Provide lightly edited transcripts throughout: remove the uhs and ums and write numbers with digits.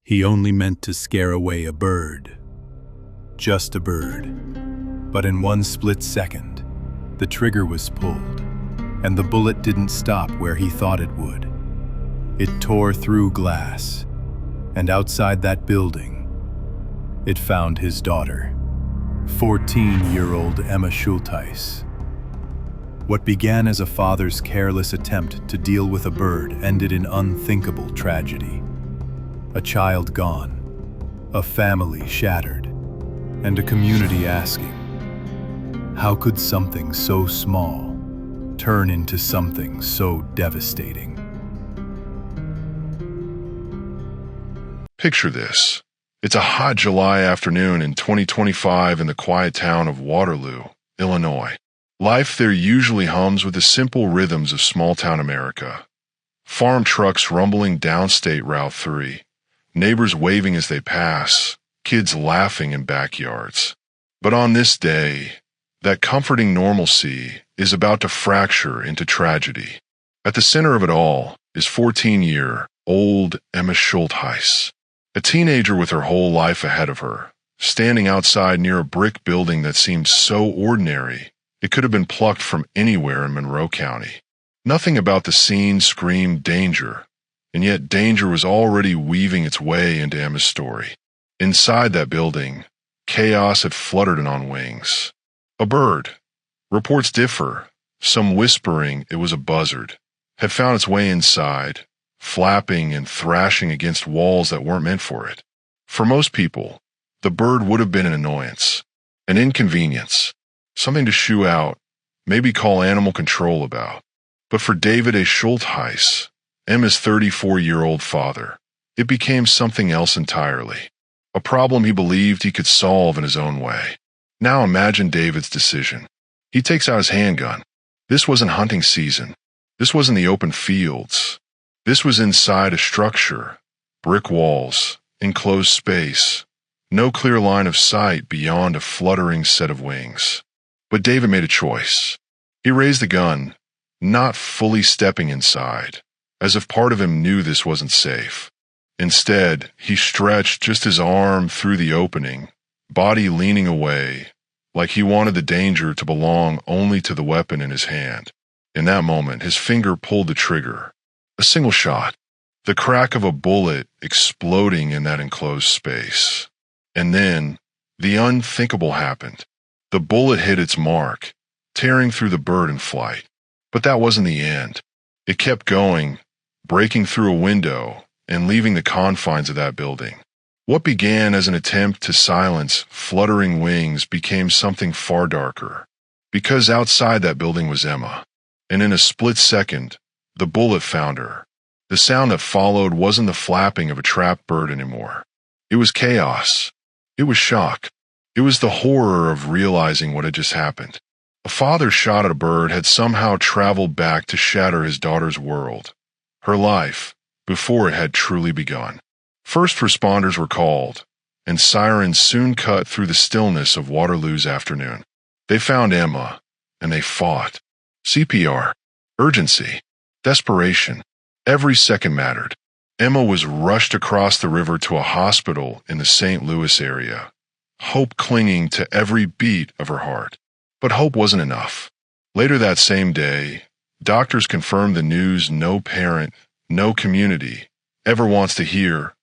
He only meant to scare away a bird. Just a bird. But in one split second, the trigger was pulled, and the bullet didn't stop where he thought it would. It tore through glass, and outside that building, it found his daughter, 14-year-old Emma Schultheis. What began as a father's careless attempt to deal with a bird ended in unthinkable tragedy. A child gone, a family shattered, and a community asking, how could something so small turn into something so devastating? Picture this. It's a hot July afternoon in 2025 in the quiet town of Waterloo, Illinois. Life there usually hums with the simple rhythms of small-town America. Farm trucks rumbling down State Route 3, neighbors waving as they pass, kids laughing in backyards. But on this day, that comforting normalcy is about to fracture into tragedy. At the center of it all is 14-year-old Emma Schultheis, a teenager with her whole life ahead of her, standing outside near a brick building that seemed so ordinary it could have been plucked from anywhere in Monroe County. Nothing about the scene screamed danger, and yet danger was already weaving its way into Emma's story. Inside that building, chaos had fluttered in on wings. A bird, reports differ, some whispering it was a buzzard, had found its way inside, flapping and thrashing against walls that weren't meant for it. For most people, the bird would have been an annoyance, an inconvenience, something to shoo out, maybe call animal control about. But for David Schultheis, Emma's 34-year-old father, it became something else entirely, a problem he believed he could solve in his own way. Now imagine David's decision. He takes out his handgun. This wasn't hunting season. This wasn't the open fields. This was inside a structure, brick walls, enclosed space, no clear line of sight beyond a fluttering set of wings. But David made a choice. He raised the gun, not fully stepping inside, as if part of him knew this wasn't safe. Instead, he stretched just his arm through the opening, body leaning away, like he wanted the danger to belong only to the weapon in his hand. In that moment, his finger pulled the trigger. A single shot, the crack of a bullet exploding in that enclosed space. And then, the unthinkable happened. The bullet hit its mark, tearing through the bird in flight. But that wasn't the end. It kept going, breaking through a window and leaving the confines of that building. What began as an attempt to silence fluttering wings became something far darker, because outside that building was Emma, and in a split second, the bullet found her. The sound that followed wasn't the flapping of a trapped bird anymore. It was chaos. It was shock. It was the horror of realizing what had just happened. A father shot at a bird had somehow traveled back to shatter his daughter's world, her life, before it had truly begun. First responders were called, and sirens soon cut through the stillness of Waterloo's afternoon. They found Emma, and they fought. CPR, urgency, desperation. Every second mattered. Emma was rushed across the river to a hospital in the St. Louis area, hope clinging to every beat of her heart. But hope wasn't enough. Later that same day, doctors confirmed the news no parent, no community ever wants to hear.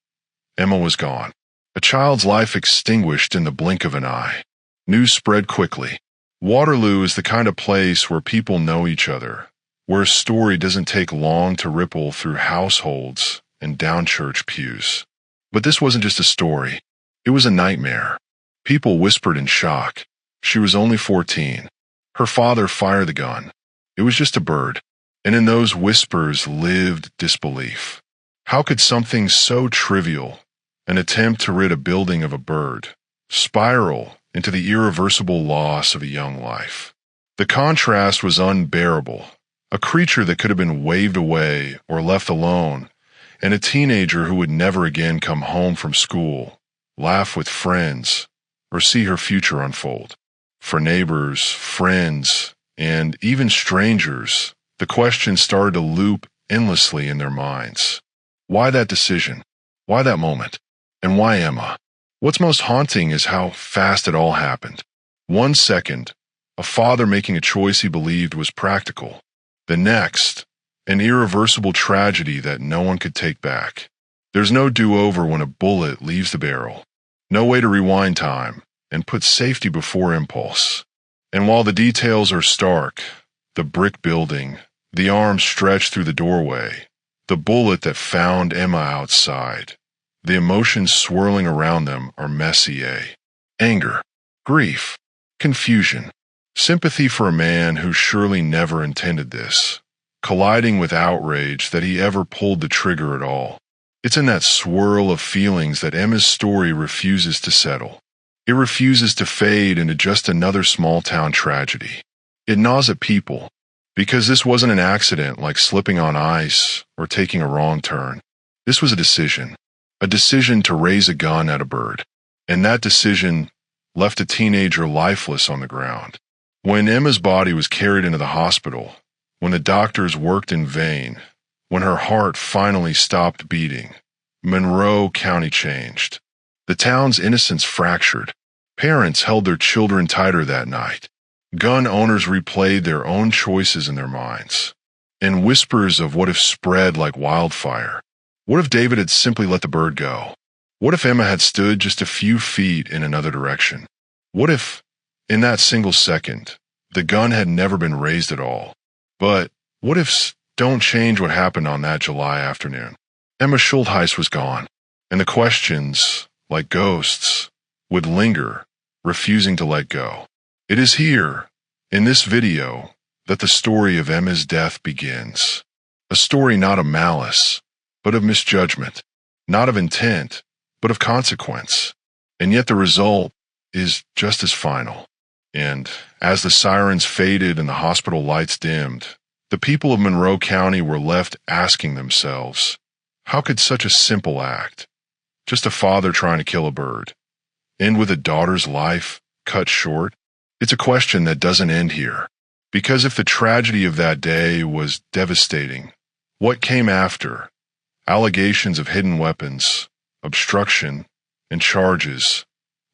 Emma was gone. A child's life extinguished in the blink of an eye. News spread quickly. Waterloo is the kind of place where people know each other, where a story doesn't take long to ripple through households and down church pews. But this wasn't just a story. It was a nightmare. People whispered in shock. She was only 14. Her father fired the gun. It was just a bird. And in those whispers lived disbelief. How could something so trivial, an attempt to rid a building of a bird, spiral into the irreversible loss of a young life? The contrast was unbearable. A creature that could have been waved away or left alone, and a teenager who would never again come home from school, laugh with friends, or see her future unfold. For neighbors, friends, and even strangers, the question started to loop endlessly in their minds. Why that decision? Why that moment? And why Emma? What's most haunting is how fast it all happened. 1 second, a father making a choice he believed was practical. The next, an irreversible tragedy that no one could take back. There's no do-over when a bullet leaves the barrel. No way to rewind time and put safety before impulse. And while the details are stark, the brick building, the arm stretched through the doorway, the bullet that found Emma outside, the emotions swirling around them are messy, Anger, grief, confusion, sympathy for a man who surely never intended this, colliding with outrage that he ever pulled the trigger at all. It's in that swirl of feelings that Emma's story refuses to settle. It refuses to fade into just another small-town tragedy. It gnaws at people, because this wasn't an accident like slipping on ice or taking a wrong turn. This was a decision to raise a gun at a bird, and that decision left a teenager lifeless on the ground. When Emma's body was carried into the hospital, when the doctors worked in vain, when her heart finally stopped beating, Monroe County changed. The town's innocence fractured. Parents held their children tighter that night. Gun owners replayed their own choices in their minds. And whispers of what if spread like wildfire. What if David had simply let the bird go? What if Emma had stood just a few feet in another direction? What if, in that single second, the gun had never been raised at all? But what ifs don't change what happened on that July afternoon. Emma Schultheis was gone, and the questions, like ghosts, would linger, refusing to let go. It is here, in this video, that the story of Emma's death begins. A story not of malice, but of misjudgment, not of intent, but of consequence. And yet the result is just as final. And as the sirens faded and the hospital lights dimmed, the people of Monroe County were left asking themselves, how could such a simple act, just a father trying to kill a bird, end with a daughter's life cut short? It's a question that doesn't end here. Because if the tragedy of that day was devastating, what came after? Allegations of hidden weapons, obstruction, and charges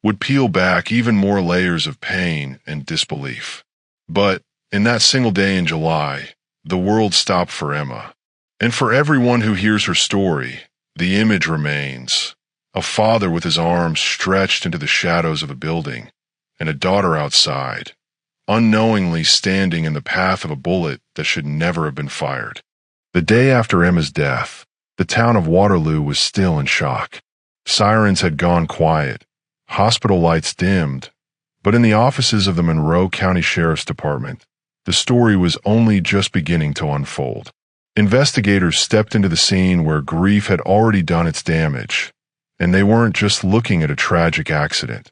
would peel back even more layers of pain and disbelief. But in that single day in July, the world stopped for Emma. And for everyone who hears her story, the image remains. A father with his arms stretched into the shadows of a building, and a daughter outside, unknowingly standing in the path of a bullet that should never have been fired. The day after Emma's death, the town of Waterloo was still in shock. Sirens had gone quiet, hospital lights dimmed, but in the offices of the Monroe County Sheriff's Department, the story was only just beginning to unfold. Investigators stepped into the scene where grief had already done its damage, and they weren't just looking at a tragic accident.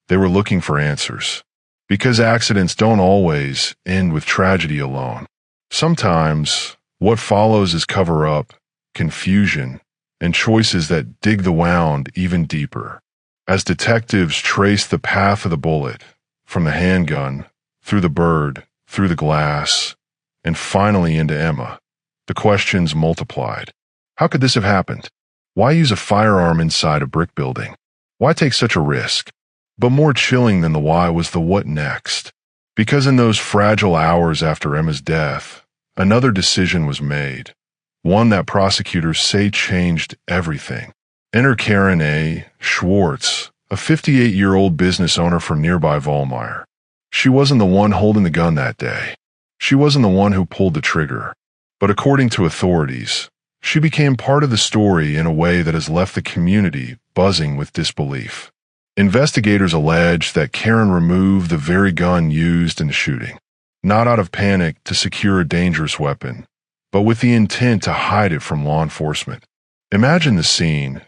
They were looking for answers. Because accidents don't always end with tragedy alone. Sometimes, what follows is cover-up, confusion, and choices that dig the wound even deeper. As detectives trace the path of the bullet, from the handgun, through the bird, through the glass, and finally into Emma, the questions multiplied. How could this have happened? Why use a firearm inside a brick building? Why take such a risk? But more chilling than the why was the what next. Because in those fragile hours after Emma's death, another decision was made. One that prosecutors say changed everything. Enter Karen A. Schwarze, a 58-year-old business owner from nearby Valmeyer. She wasn't the one holding the gun that day. She wasn't the one who pulled the trigger. But according to authorities, she became part of the story in a way that has left the community buzzing with disbelief. Investigators allege that Karen removed the very gun used in the shooting, not out of panic to secure a dangerous weapon, but with the intent to hide it from law enforcement. Imagine the scene.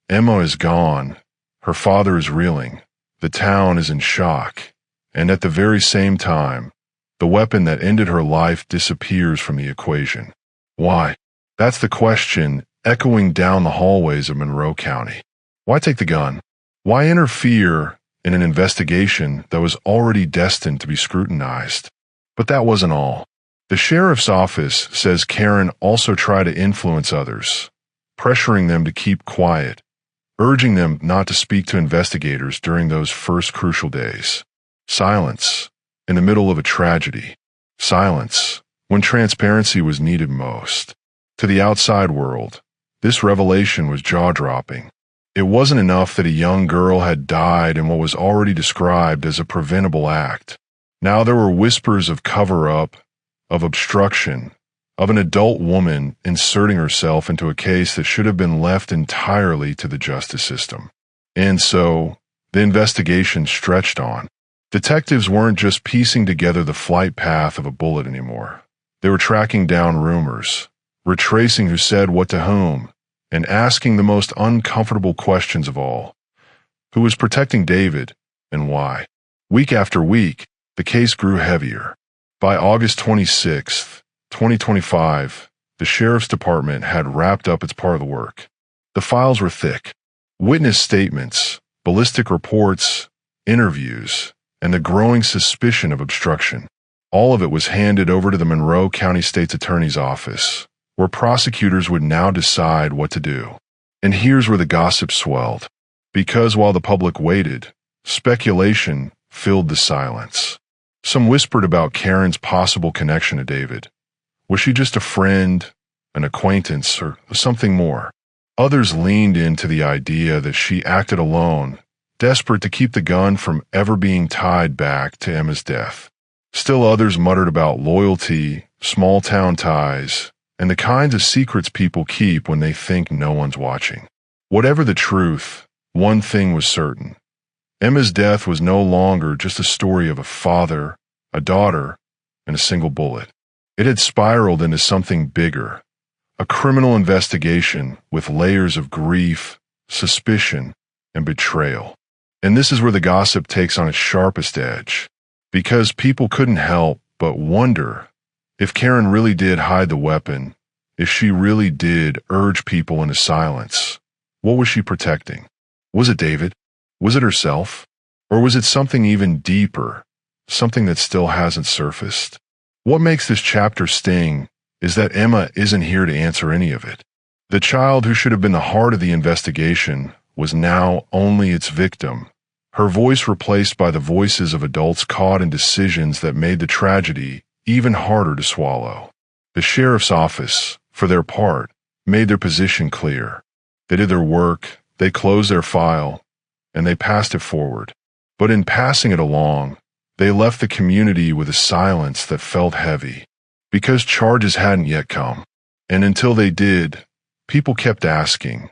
Emma is gone, her father is reeling, the town is in shock, and at the very same time, the weapon that ended her life disappears from the equation. Why? That's the question echoing down the hallways of Monroe County. Why take the gun? Why interfere in an investigation that was already destined to be scrutinized? But that wasn't all. The sheriff's office says Karen also tried to influence others, pressuring them to keep quiet, urging them not to speak to investigators during those first crucial days. Silence in the middle of a tragedy. Silence when transparency was needed most. To the outside world, this revelation was jaw-dropping. It wasn't enough that a young girl had died in what was already described as a preventable act. Now there were whispers of cover-up, of obstruction, of an adult woman inserting herself into a case that should have been left entirely to the justice system. And so, the investigation stretched on. Detectives weren't just piecing together the flight path of a bullet anymore. They were tracking down rumors, retracing who said what to whom, and asking the most uncomfortable questions of all. Who was protecting David, and why? Week after week, the case grew heavier. By August 26, 2025, the Sheriff's Department had wrapped up its part of the work. The files were thick. Witness statements, ballistic reports, interviews, and the growing suspicion of obstruction. All of it was handed over to the Monroe County State's Attorney's Office, where prosecutors would now decide what to do. And here's where the gossip swelled. Because while the public waited, speculation filled the silence. Some whispered about Karen's possible connection to David. Was she just a friend, an acquaintance, or something more? Others leaned into the idea that she acted alone, desperate to keep the gun from ever being tied back to Emma's death. Still others muttered about loyalty, small-town ties, and the kinds of secrets people keep when they think no one's watching. Whatever the truth, one thing was certain. Emma's death was no longer just a story of a father, a daughter, and a single bullet. It had spiraled into something bigger, a criminal investigation with layers of grief, suspicion, and betrayal. And this is where the gossip takes on its sharpest edge, because people couldn't help but wonder if Karen really did hide the weapon, if she really did urge people into silence. What was she protecting? Was it David? Was it herself? Or was it something even deeper, something that still hasn't surfaced? What makes this chapter sting is that Emma isn't here to answer any of it. The child who should have been the heart of the investigation was now only its victim, her voice replaced by the voices of adults caught in decisions that made the tragedy even harder to swallow. The sheriff's office, for their part, made their position clear. They did their work, they closed their file, and they passed it forward. But in passing it along, they left the community with a silence that felt heavy, because charges hadn't yet come. And until they did, people kept asking,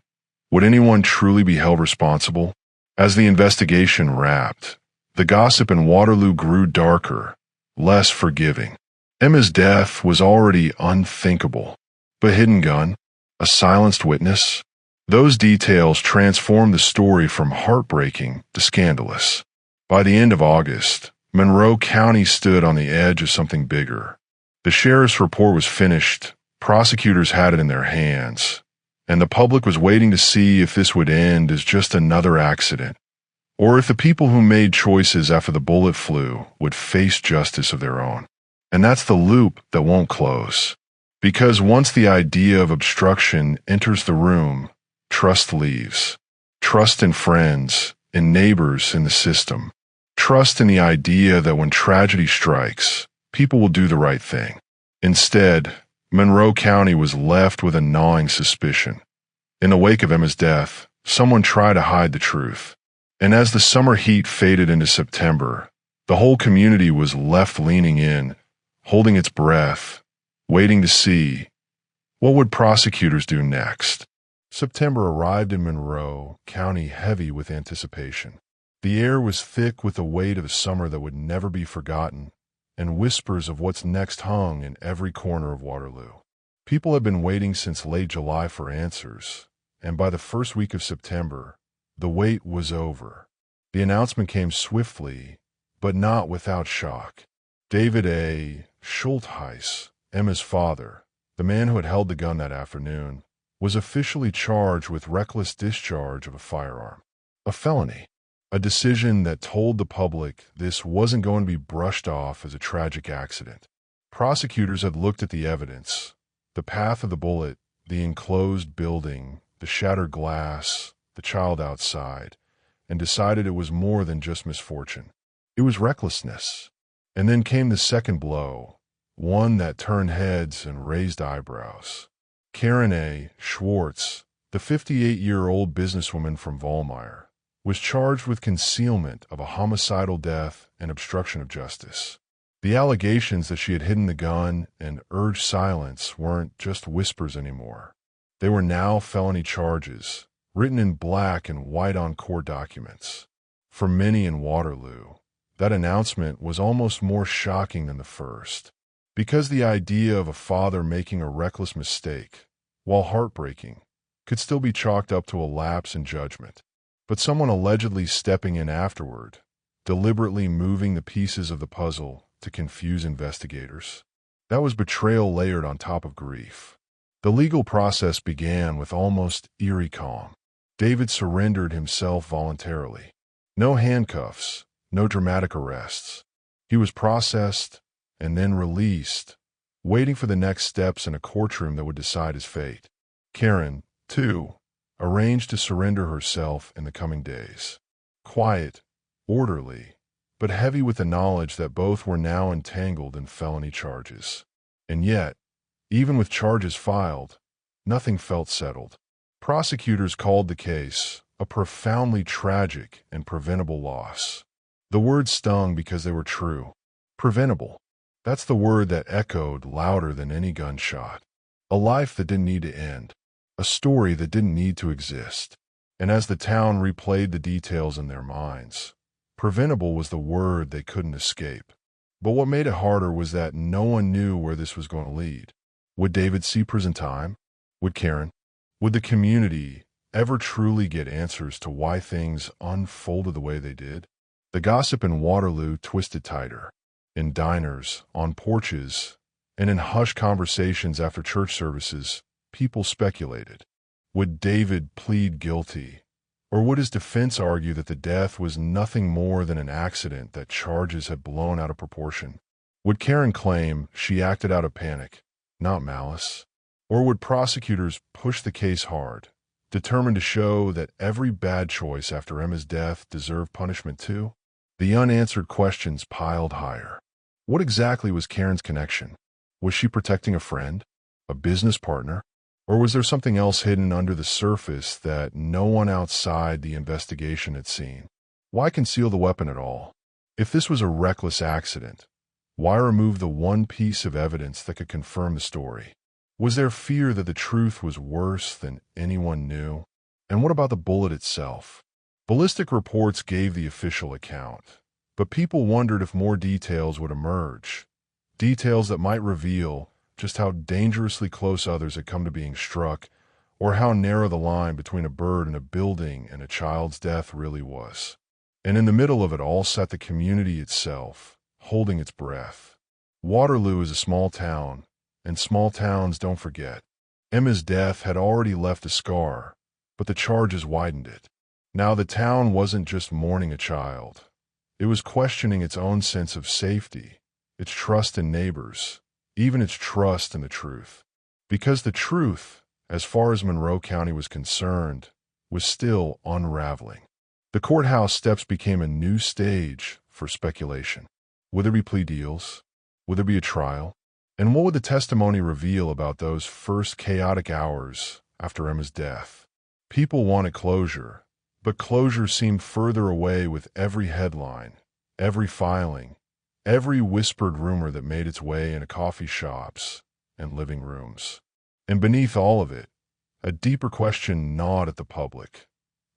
would anyone truly be held responsible? As the investigation wrapped, the gossip in Waterloo grew darker, less forgiving. Emma's death was already unthinkable. But hidden gun, a silenced witness, those details transformed the story from heartbreaking to scandalous. By the end of August, Monroe County stood on the edge of something bigger. The sheriff's report was finished, prosecutors had it in their hands, and the public was waiting to see if this would end as just another accident, or if the people who made choices after the bullet flew would face justice of their own. And that's the loop that won't close. Because once the idea of obstruction enters the room, trust leaves. Trust in friends, in neighbors, in the system. Trust in the idea that when tragedy strikes, people will do the right thing. Instead, Monroe County was left with a gnawing suspicion. In the wake of Emma's death, someone tried to hide the truth. And as the summer heat faded into September, the whole community was left leaning in, holding its breath, waiting to see what would prosecutors do next. September arrived in Monroe County heavy with anticipation. The air was thick with the weight of a summer that would never be forgotten, and whispers of what's next hung in every corner of Waterloo. People had been waiting since late July for answers, and by the first week of September, the wait was over. The announcement came swiftly, but not without shock. David Schultheis, Emma's father, the man who had held the gun that afternoon, was officially charged with reckless discharge of a firearm, a felony, a decision that told the public this wasn't going to be brushed off as a tragic accident. Prosecutors had looked at the evidence, the path of the bullet, the enclosed building, the shattered glass, the the child outside, and decided it was more than just misfortune. It was recklessness. And then came the second blow, one that turned heads and raised eyebrows. Karen A. Schwarze, the 58-year-old businesswoman from Valmeyer, was charged with concealment of a homicidal death and obstruction of justice. The allegations that she had hidden the gun and urged silence weren't just whispers anymore. They were now felony charges, written in black and white on court documents. For many in Waterloo, that announcement was almost more shocking than the first, because the idea of a father making a reckless mistake, while heartbreaking, could still be chalked up to a lapse in judgment. But someone allegedly stepping in afterward, deliberately moving the pieces of the puzzle to confuse investigators, that was betrayal layered on top of grief. The legal process began with almost eerie calm. David surrendered himself voluntarily. No handcuffs, no dramatic arrests. He was processed and then released, waiting for the next steps in a courtroom that would decide his fate. Karen, too, arranged to surrender herself in the coming days. Quiet, orderly, but heavy with the knowledge that both were now entangled in felony charges. And yet, even with charges filed, nothing felt settled. Prosecutors called the case a profoundly tragic and preventable loss. The words stung because they were true. Preventable. That's the word that echoed louder than any gunshot. A life that didn't need to end. A story that didn't need to exist. And as the town replayed the details in their minds, preventable was the word they couldn't escape. But what made it harder was that no one knew where this was going to lead. Would David see prison time? Would Karen? Would the community ever truly get answers to why things unfolded the way they did? The gossip in Waterloo twisted tighter. In diners, on porches, and in hushed conversations after church services, people speculated. Would David plead guilty? Or would his defense argue that the death was nothing more than an accident that charges had blown out of proportion? Would Karen claim she acted out of panic, not malice? Or would prosecutors push the case hard, determined to show that every bad choice after Emma's death deserved punishment too? The unanswered questions piled higher. What exactly was Karen's connection? Was she protecting a friend, a business partner, or was there something else hidden under the surface that no one outside the investigation had seen? Why conceal the weapon at all? If this was a reckless accident, why remove the one piece of evidence that could confirm the story? Was there fear that the truth was worse than anyone knew? And what about the bullet itself? Ballistic reports gave the official account, but people wondered if more details would emerge, details that might reveal just how dangerously close others had come to being struck, or how narrow the line between a bird and a building and a child's death really was. And in the middle of it all sat the community itself, holding its breath. Waterloo is a small town, and small towns don't forget. Emma's death had already left a scar, but the charges widened it. Now the town wasn't just mourning a child. It was questioning its own sense of safety, its trust in neighbors, even its trust in the truth. Because the truth, as far as Monroe County was concerned, was still unraveling. The courthouse steps became a new stage for speculation. Would there be plea deals? Would there be a trial? And what would the testimony reveal about those first chaotic hours after Emma's death? People wanted closure, but closure seemed further away with every headline, every filing, every whispered rumor that made its way into coffee shops and living rooms. And beneath all of it, a deeper question gnawed at the public.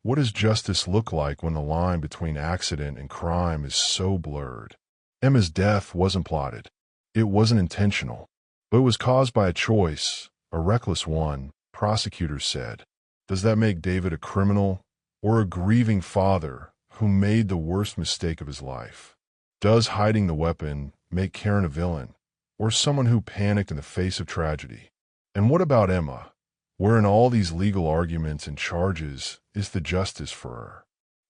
What does justice look like when the line between accident and crime is so blurred? Emma's death wasn't plotted. It wasn't intentional, but it was caused by a choice, a reckless one, prosecutors said. Does that make David a criminal or a grieving father who made the worst mistake of his life? Does hiding the weapon make Karen a villain or someone who panicked in the face of tragedy? And what about Emma? Where in all these legal arguments and charges is the justice for her?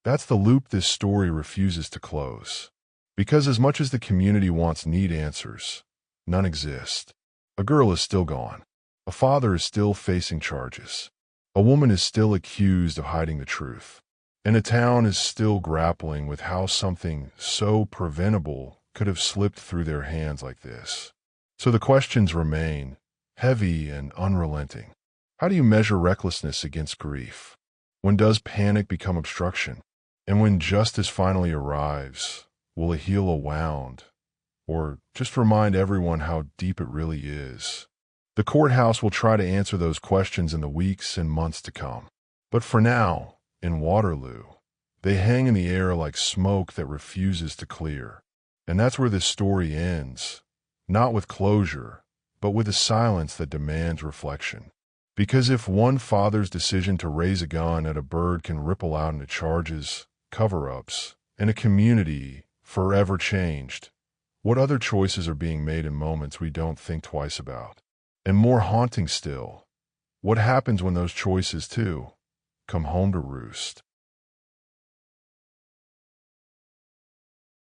That's the loop this story refuses to close. Because as much as the community wants neat answers, none exist. A girl is still gone. A father is still facing charges. A woman is still accused of hiding the truth, and a town is still grappling with how something so preventable could have slipped through their hands like this. So the questions remain, heavy and unrelenting. How do you measure recklessness against grief? When does panic become obstruction? And when justice finally arrives, will it heal a wound, or just remind everyone how deep it really is? The courthouse will try to answer those questions in the weeks and months to come. But for now, in Waterloo, they hang in the air like smoke that refuses to clear. And that's where this story ends, not with closure, but with a silence that demands reflection. Because if one father's decision to raise a gun at a bird can ripple out into charges, cover-ups, and a community forever changed, what other choices are being made in moments we don't think twice about? And more haunting still, what happens when those choices, too, come home to roost?